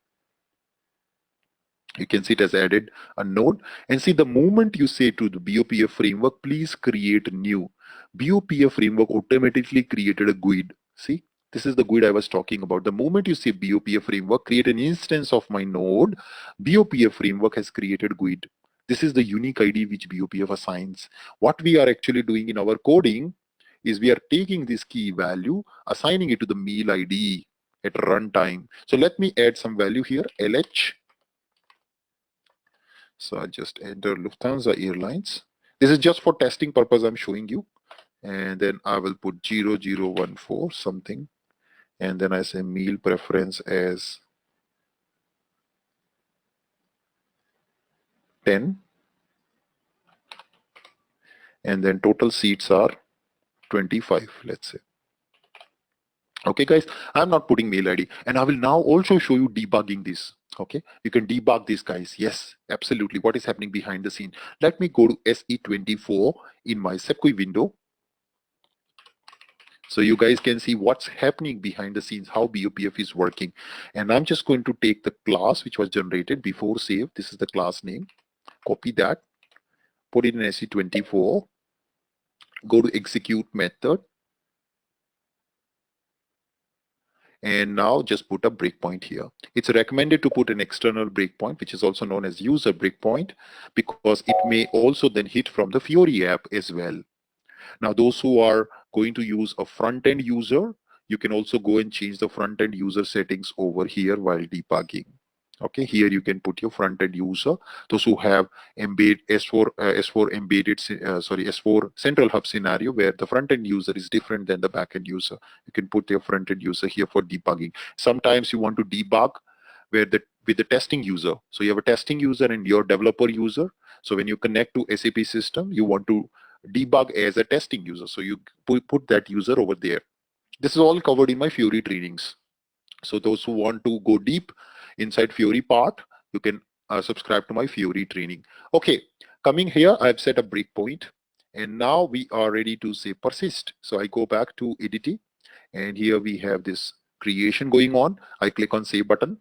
[SPEAKER 1] You can see it has added a node. And see, the moment you say to the BOPF framework, please create a new, BOPF framework automatically created a GUID. See, this is the GUID I was talking about. The moment you say BOPF framework, create an instance of my node, BOPF framework has created GUID. This is the unique ID which BOPF assigns. What we are actually doing in our coding is we are taking this key value, assigning it to the meal ID at runtime. So let me add some value here, LH. So I'll just enter Lufthansa Airlines. This is just for testing purpose I'm showing you. And then I will put 0014 something. And then I say meal preference as 10. And then total seats are 25, let's say. Okay, guys, I'm not putting mail ID. And I will now also show you debugging this. Okay, you can debug this, guys. Yes, absolutely. What is happening behind the scene? Let me go to SE24 in my SAP window. So you guys can see what's happening behind the scenes, how BOPF is working. And I'm just going to take the class which was generated before save. This is the class name. Copy that, put it in SE24, go to execute method. And now just put a breakpoint here. It's recommended to put an external breakpoint, which is also known as user breakpoint, because it may also then hit from the Fiori app as well. Now, those who are going to use a front-end user, you can also go and change the front-end user settings over here while debugging. Okay, here you can put your front-end user. Those who have S4 embedded, S4 central hub scenario where the front-end user is different than the back-end user, you can put your front-end user here for debugging. Sometimes you want to debug with the testing user. So you have a testing user and your developer user. So when you connect to SAP system, you want to debug as a testing user. So you put that user over there. This is all covered in my Fiori trainings. So those who want to go deep inside Fiori part, you can subscribe to my Fiori training. Okay, coming here, I've set a breakpoint. And now we are ready to say persist. So I go back to ADT. And here we have this creation going on. I click on save button.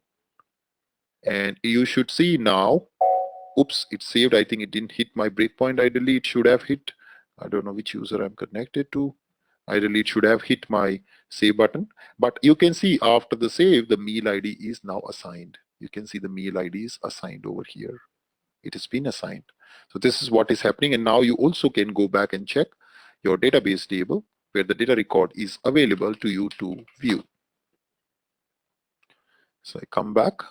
[SPEAKER 1] And you should see now, oops, it saved. I think it didn't hit my breakpoint. Ideally, it should have hit. I don't know which user I'm connected to. Ideally, it should have hit my save button. But you can see after the save, the meal ID is now assigned. You can see the meal ID is assigned over here. It has been assigned. So this is what is happening. And now you also can go back and check your database table where the data record is available to you to view. So I come back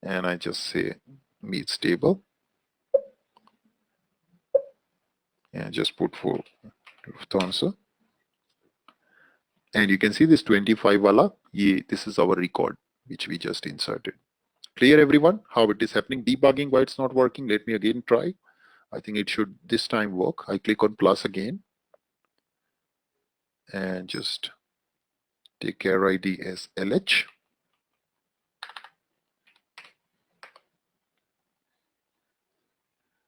[SPEAKER 1] and I just say meets table. And just put for Lufthansa. And you can see this 25 wala, this is our record, which we just inserted. Clear everyone, how it is happening? Debugging why it's not working. Let me again try. I think it should this time work. I click on plus again. And just take care ID as LH.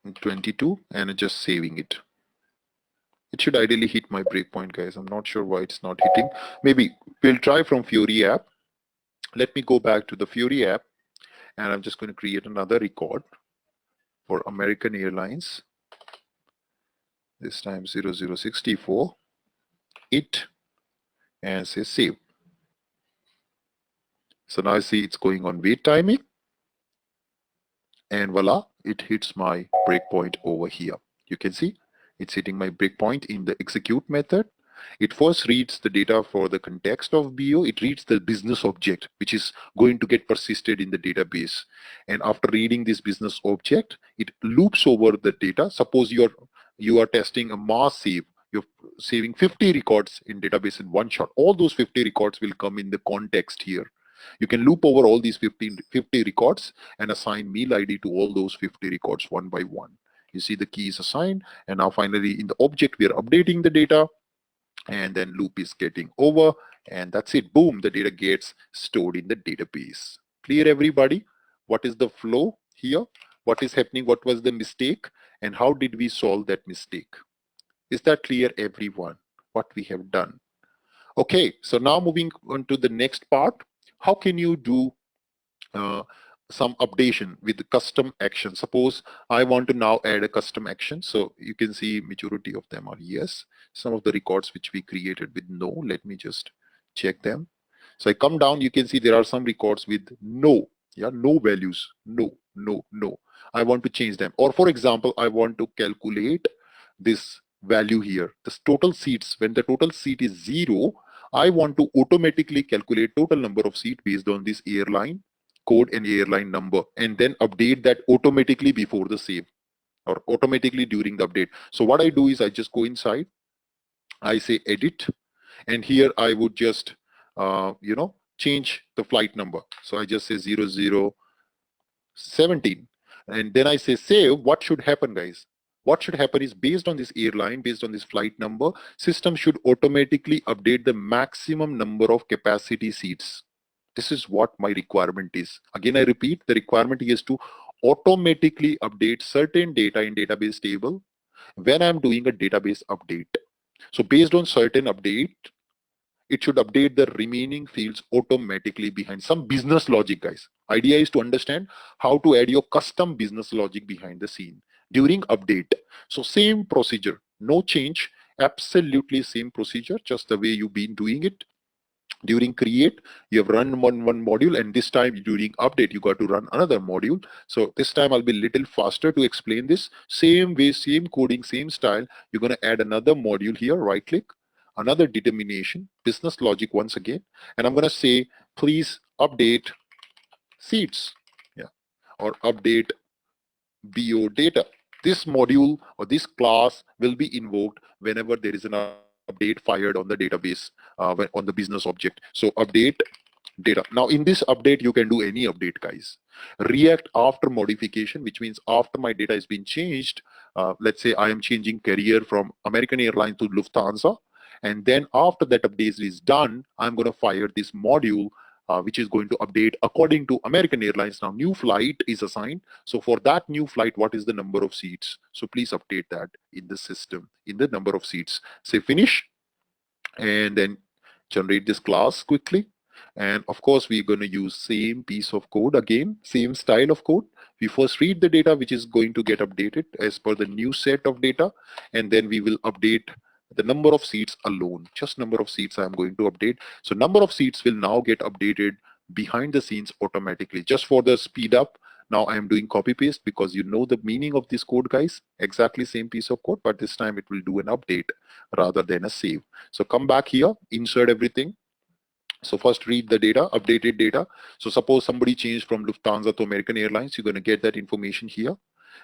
[SPEAKER 1] And 22 and just saving it. It should ideally hit my breakpoint, guys. I'm not sure why it's not hitting. Maybe we'll try from Fiori app. Let me go back to the Fiori app and I'm just going to create another record for American Airlines. this time 0064, it, and say save. So now I see it's going on wait timing, and voila, it hits my breakpoint over here. You can see it's hitting my breakpoint in the execute method. It first reads the data for the context of BO. It reads the business object, which is going to get persisted in the database. And after reading this business object, it loops over the data. Suppose you are testing a mass save. You're saving 50 records in database in one shot. All those 50 records will come in the context here. You can loop over all these 50 records and assign meal ID to all those 50 records one by one. You see the key is assigned, and now finally in the object we are updating the data, and then loop is getting over, and that's it. Boom, the data gets stored in the database. Clear, everybody? What is the flow here? What is happening? What was the mistake? And how did we solve that mistake? Is that clear, everyone? What we have done? Okay, so now moving on to the next part. How can you do uh, some updation with the custom action? Suppose I want to now add a custom action. So you can see majority of them are yes. Some of the records which we created with no, let me just check them. So I come down, you can see there are some records with no, yeah, no values, no, no, no. I want to change them. Or for example, I want to calculate this value here, this total seats. When the total seat is 0, I want to automatically calculate total number of seat based on this airline code and airline number, and then update that automatically before the save or automatically during the update. So what I do is I just go inside, I say edit, and here I would just change the flight number. So I just say 0017, and then I say save. What should happen, guys? What should happen is, based on this airline, based on this flight number, system should automatically update the maximum number of capacity seats. This is what my requirement is. Again, I repeat, the requirement is to automatically update certain data in database table when I'm doing a database update. So based on certain update, it should update the remaining fields automatically behind some business logic, guys. Idea is to understand how to add your custom business logic behind the scene during update. So same procedure, no change, absolutely same procedure, just the way you've been doing it. During create, you have run one module, and this time during update you got to run another module. So this time I'll be little faster to explain this. Same way, same coding, same style. You're going to add another module here, right click, another determination, business logic once again, and I'm going to say please update seats, yeah, or update BO data. This module or this class will be invoked whenever there is an update fired on the database, on the business object. So update data. Now in this update, you can do any update, guys. React after modification, which means after my data has been changed. Let's say I am changing carrier from American Airlines to Lufthansa, and then after that update is done, I'm going to fire this module, which is going to update according to American Airlines. Now new flight is assigned. So for that new flight, what is the number of seats? So please update that in the system, in the number of seats. Say finish, and then generate this class quickly. And of course, we're going to use same piece of code again, same style of code. We first read the data which is going to get updated as per the new set of data, and then we will update the number of seats alone. Just number of seats I'm going to update. So number of seats will now get updated behind the scenes automatically. Just for the speed up, now I am doing copy paste, because you know the meaning of this code, guys. Exactly same piece of code, but this time it will do an update rather than a save. So come back here, insert everything. So first read the data, updated data. So suppose somebody changed from Lufthansa to American Airlines, you're going to get that information here.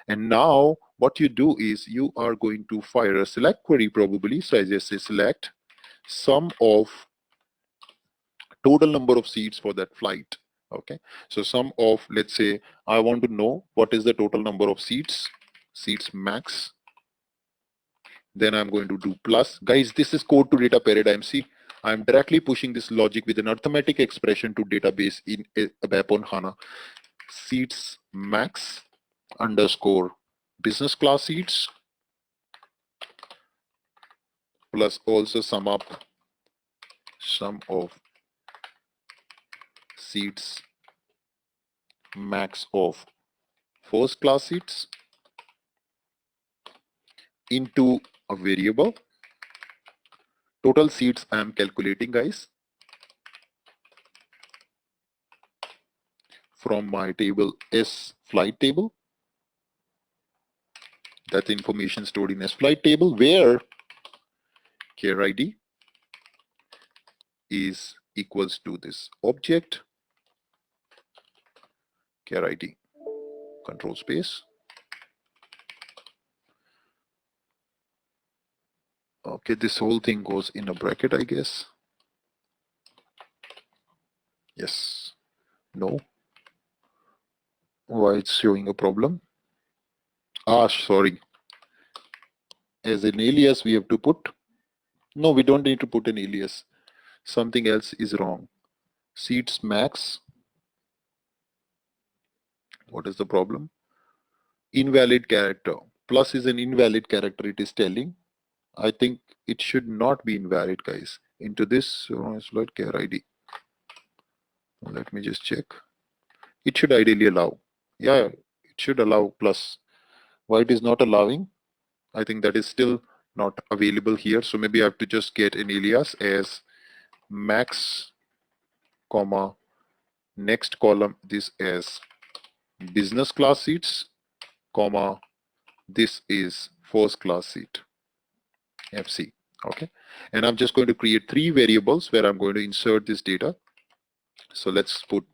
[SPEAKER 1] And now what you do is you are going to fire a select query probably. So I just say select sum of total number of seats for that flight. Okay, so sum of, let's say I want to know what is the total number of seats max. Then I'm going to do plus. Guys, this is code to data paradigm. See, I'm directly pushing this logic with an arithmetic expression to database in ABAP on HANA. Seats max underscore business class seats plus also sum of seats max of first class seats into a variable. Total seats I am calculating, guys, from my table S flight table. That's information stored in S flight table, where care ID is equals to this object care ID control space. Okay, this whole thing goes in a bracket, I guess. Yes. No. Why it's showing a problem? Sorry. As an alias, we have to put. No, we don't need to put an alias. Something else is wrong. Seats max. What is the problem? Invalid character. Plus is an invalid character, it is telling. I think it should not be invalid, guys. Into this slide care ID. Let me just check. It should ideally allow. Yeah, it should allow plus. Why it is not allowing? I think that is still not available here. So maybe I have to just get an alias as max, comma, next column, this as business class seats, comma, this is first class seat, FC. Okay. And I'm just going to create 3 variables where I'm going to insert this data. So let's put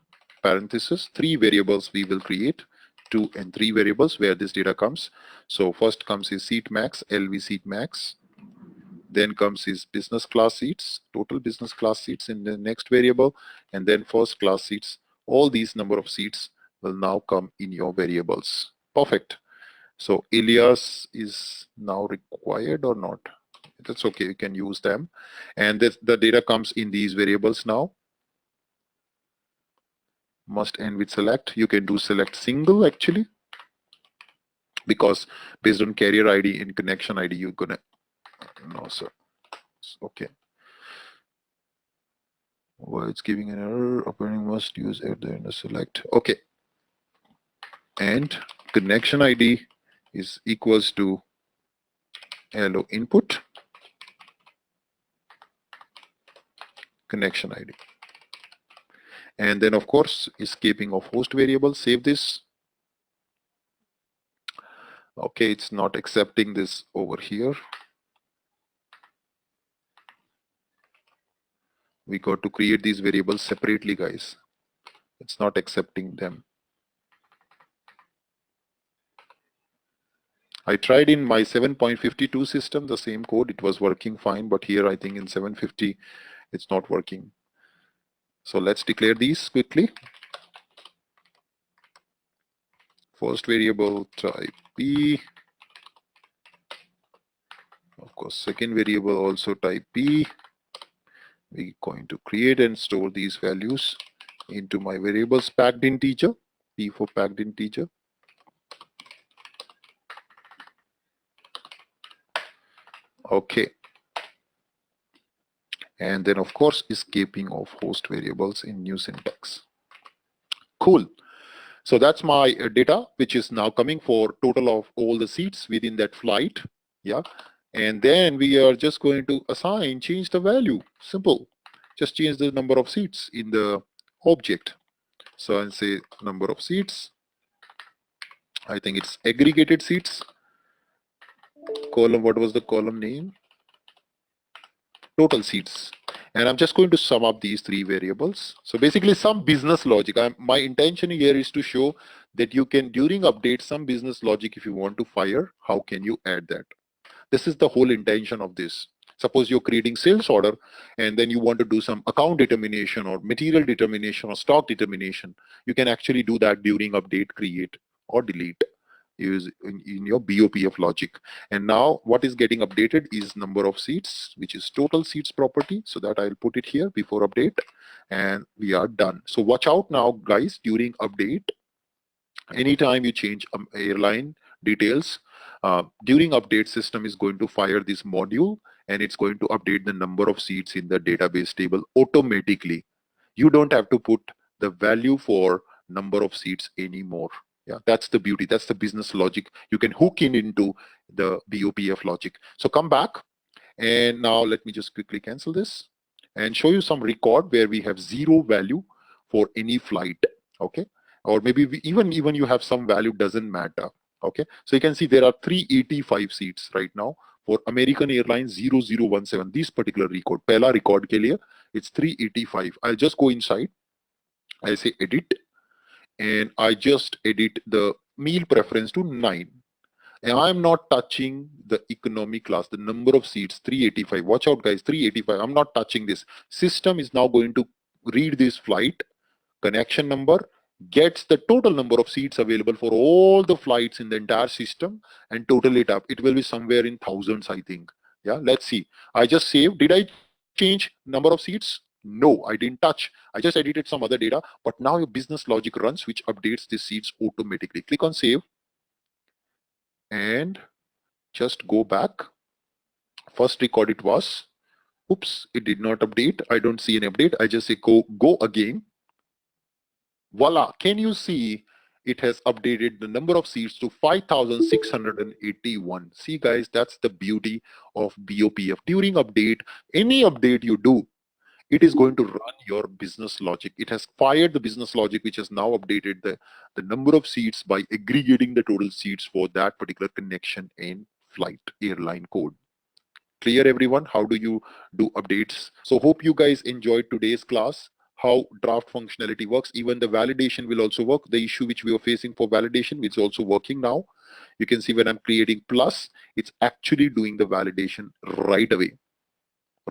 [SPEAKER 1] parenthesis, 3 variables we will create, 2 and 3 variables where this data comes. So first comes is seat max, LV seat max. Then comes is business class seats, total business class seats in the next variable, and then first class seats. All these number of seats will now come in your variables. Perfect. So alias is now required or not? That's okay, you can use them. And this, the data comes in these variables now. Must end with select. You can do select single actually, because based on carrier ID and connection ID, you're gonna, no sir. Okay. Well, it's giving an error. Operating must use at the end of select. Okay. And connection ID is equals to hello input connection ID. And then of course, escaping of host variable, save this. Okay, it's not accepting this over here. We got to create these variables separately, guys. It's not accepting them. I tried in my 7.52 system, the same code, it was working fine, but here I think in 750, it's not working. So let's declare these quickly. First variable type P. Of course, second variable also type P. We're going to create and store these values into my variables packed integer, P for packed integer. Okay. And then of course, escaping of host variables in new syntax. Cool. So that's my data, which is now coming for total of all the seats within that flight. Yeah. And then we are just going to assign, change the value. Simple. Just change the number of seats in the object. So I'll say number of seats. I think it's aggregated seats. Column, what was the column name? Total seats. And I'm just going to sum up these 3 variables. So basically some business logic. My intention here is to show that you can, during update, some business logic, if you want to fire, how can you add that? This is the whole intention of this. Suppose you're creating sales order and then you want to do some account determination or material determination or stock determination. You can actually do that during update, create or delete. Use in your BOPF logic. And now what is getting updated is number of seats, which is total seats property. So that I'll put it here before update and we are done. So watch out now, guys, during update. Anytime you change airline details, during update, system is going to fire this module and it's going to update the number of seats in the database table automatically. You don't have to put the value for number of seats anymore. Yeah, that's the beauty. That's the business logic. You can hook in into the BOPF logic. So come back, and now let me just quickly cancel this and show you some record where we have zero value for any flight. Okay, or maybe even you have some value, doesn't matter. Okay, so you can see there are 385 seats right now for American Airlines 0017. This particular record, pehla record ke liye, it's 385. I'll just go inside. I say edit, and I just edit the meal preference to 9. And I'm not touching the economy class, the number of seats, 385. Watch out, guys, 385. I'm not touching this. System is now going to read this flight connection number, gets the total number of seats available for all the flights in the entire system, and total it up. It will be somewhere in thousands, I think. Yeah, let's see. I just saved. Did I change number of seats? No, I didn't touch. I just edited some other data, but now your business logic runs, which updates the seats automatically. Click on save and just go back. First record it was. Oops, it did not update. I don't see an update. I just say go again. Voila, can you see it has updated the number of seats to 5,681. See guys, that's the beauty of BOPF. During update, any update you do, it is going to run your business logic. It has fired the business logic, which has now updated the number of seats by aggregating the total seats for that particular connection in flight airline code. Clear everyone? How do you do updates? So hope you guys enjoyed today's class, how draft functionality works. Even the validation will also work. The issue which we were facing for validation is also working now. You can see when I'm creating plus, it's actually doing the validation right away,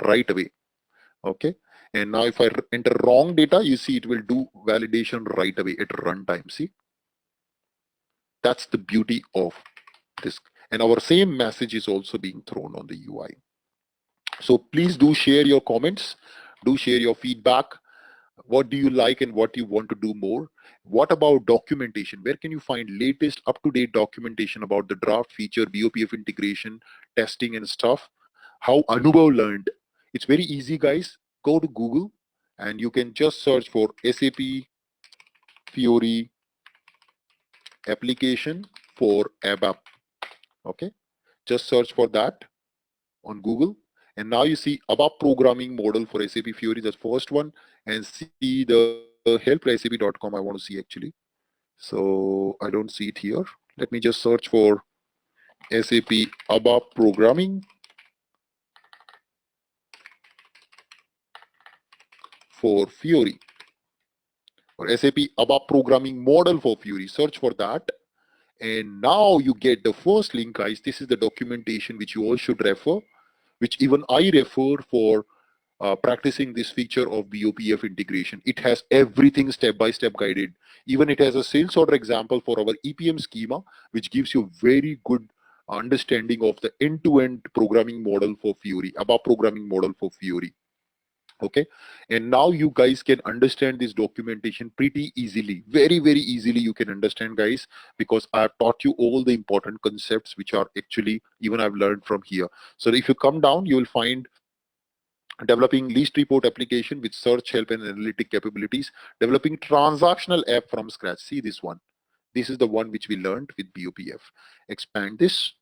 [SPEAKER 1] right away. Okay. And now if I enter wrong data, you see it will do validation right away at runtime. See, that's the beauty of this. And our same message is also being thrown on the UI. So please do share your comments, do share your feedback. What do you like and what you want to do more? What about documentation? Where can you find latest up-to-date documentation about the draft feature, BOPF integration, testing and stuff? How Anubhav learned. It's very easy, guys. Go to Google and you can just search for SAP Fiori application for ABAP. Okay, just search for that on Google. And now you see ABAP programming model for SAP Fiori, the first one, and see the help.sap.com. I want to see actually. So I don't see it here. Let me just search for SAP ABAP programming for Fiori, or SAP ABAP programming model for Fiori. Search for that. And now you get the first link, guys. This is the documentation which you all should refer, which even I refer for practicing this feature of BOPF integration. It has everything step by step guided. Even it has a sales order example for our EPM schema, which gives you very good understanding of the end-to-end programming model for Fiori, ABAP programming model for Fiori. Okay, and now you guys can understand this documentation pretty easily, very easily. You can understand, guys, because I have taught you all the important concepts which are actually even I've learned from here. So if you come down, you will find developing list report application with search, help, and analytic capabilities, developing transactional app from scratch. See this one. This is the one which we learned with BOPF. Expand this.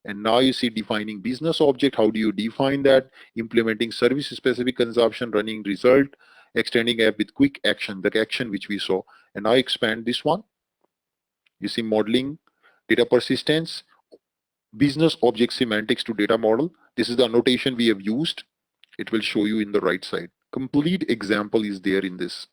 [SPEAKER 1] And now you see defining business object. How do you define that? Implementing service specific consumption, running result, extending app with quick action, the action which we saw. And now expand this one. You see modeling, data persistence, business object semantics to data model. This is the annotation we have used. It will show you in the right side. Complete example is there in this.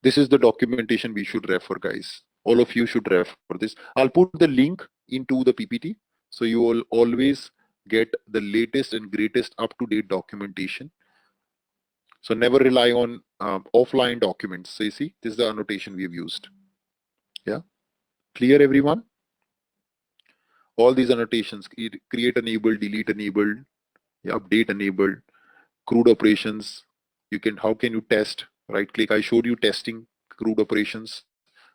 [SPEAKER 1] This is the documentation we should refer, guys. All of you should refer this. I'll put the link into the PPT, so you will always get the latest and greatest up-to-date documentation. So never rely on offline documents. So you see, this is the annotation we have used. Yeah, clear everyone? All these annotations, create enabled, delete enabled, yeah, update enabled, CRUD operations. You can, how can you test? Right click. I showed you testing CRUD operations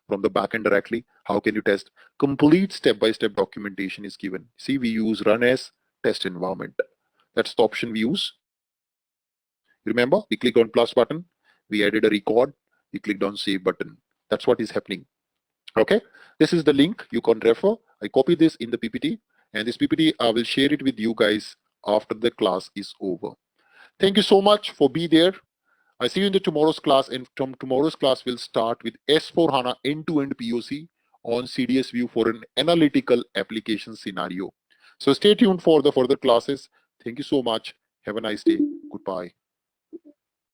[SPEAKER 1] from the backend directly. How can you test? Complete step-by-step documentation is given. See, we use run as test environment. That's the option we use. Remember, we clicked on plus button, we added a record, we clicked on save button. That's what is happening. Okay, this is the link you can refer. I copy this in the PPT, and this PPT I will share it with you guys after the class is over. Thank you so much for being there. I see you in the tomorrow's class, and from tomorrow's class we'll start with S4 HANA end-to-end POC on CDS view for an analytical application scenario. So stay tuned for the further classes. Thank you so much. Have a nice day. Goodbye.